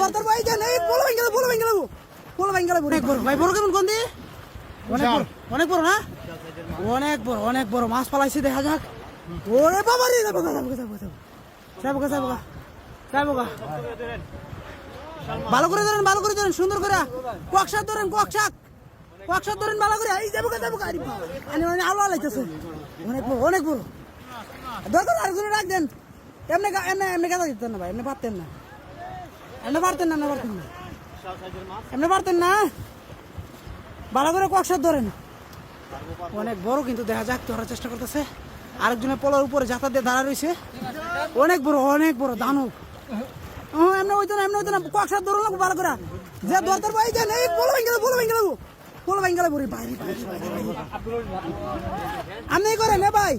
দরকার ভাই দেন এই বলো ভাঙ্গেলা অনেক বড় ভাই বড় কেমন কোন দিয়ে অনেক বড় না অনেক বড় মাছ পালাইছে দেখা যাক ওরে বাবা রে যাবো ভালো করে ধরেন সুন্দর করে কোয়াকশাক ধরেন কোয়াকশাক ধরেন ভালো করে এই যাবো আরে মানে আলো আলাইতেছে অনেক বড় দরকার আর কোনো রাখ দেন এমনি গাদা দিতেন না ভাই এমনি পারতেন না ভালো করে কোয়াকশাক ধরেন অনেক বড় কিন্তু দেখা যাক ধরার চেষ্টা করতেছে আরেকজনের পলার উপরে যাতা দিয়ে দাঁড়া রয়েছে অনেক বড় দানব এমনি হইতো না কোয়াকশাক ধরুন না ভালো করে যে দরকার ভাই দেন এই বলো ভাঙ্গেলা বড়ি ভাই আপনি করেন ভাই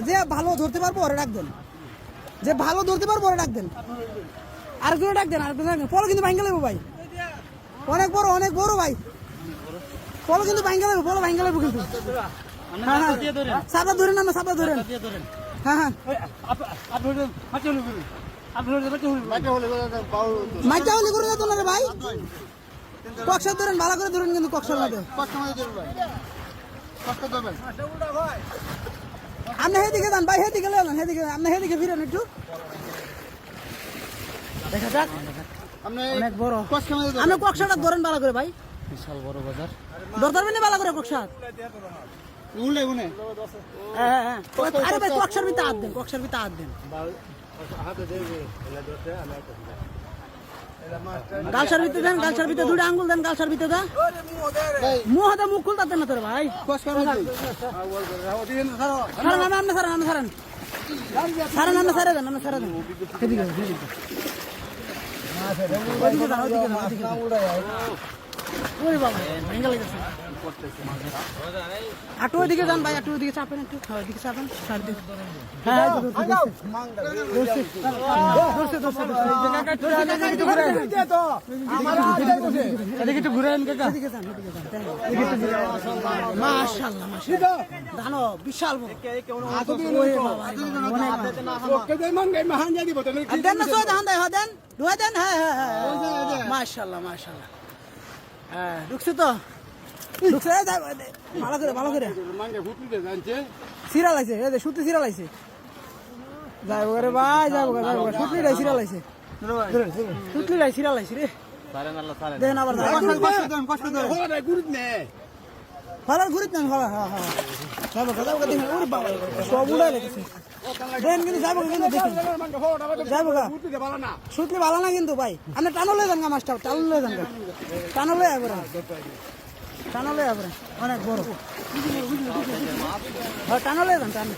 যে ভালো ধরতে পারবো ওরে ডাক দেন আরেকজনে ডাক দেন পলো কিন্তু ভাঙ্গে লাগবো ভাই অনেক বড় ভাই পলো কিন্তু ভাঙ্গে লাগবো কিন্তু সাদা ধরেন হ্যাঁ মাইটা হলে করে তো না রে ভাই কক্সা ধরেন ভালো করে ধরেন কিন্তু কক্সা লাগে আপনি হেদিকে যান ভাই হেদিকে ফিরেন একটু দেখা যাক অনেক বড় আপনি কক্সাটা ধরেন ভালো করে ভাই বিশাল বড় বাজার ধরতে পারবেন ভালো করে কক্সা হ্যাঁ আরে ভাই কক্সার ভিতরে হাত দেন গালসার ভিতরে দুটো আঙ্গুল দেন গালসার ভিতরে দা মুখ খুলতে না তোর ভাই সারেন আটু ওইদিকে যান ভাই আটু ওইদিকে চাপেন একটু ওইদিকে চাপেন বিশাল মাশাআল্লাহ হ্যাঁ ঢুকছে তো ভালো করে সিরা লাইছে সুতি সিরা লাইছে যাইব রে ভাই যাইব সুতলি লাই সিরা লাইছে সিরা লাইছে রে দেখেন আবার ফালার ঘুরিত নেন সব উড়াই লেগেছে দেখেন কিন্তু সুতলি ভালো না কিন্তু ভাই আপনি টানলে যান গা মাছটা টানলে একবারে অনেক বড় টানলে যান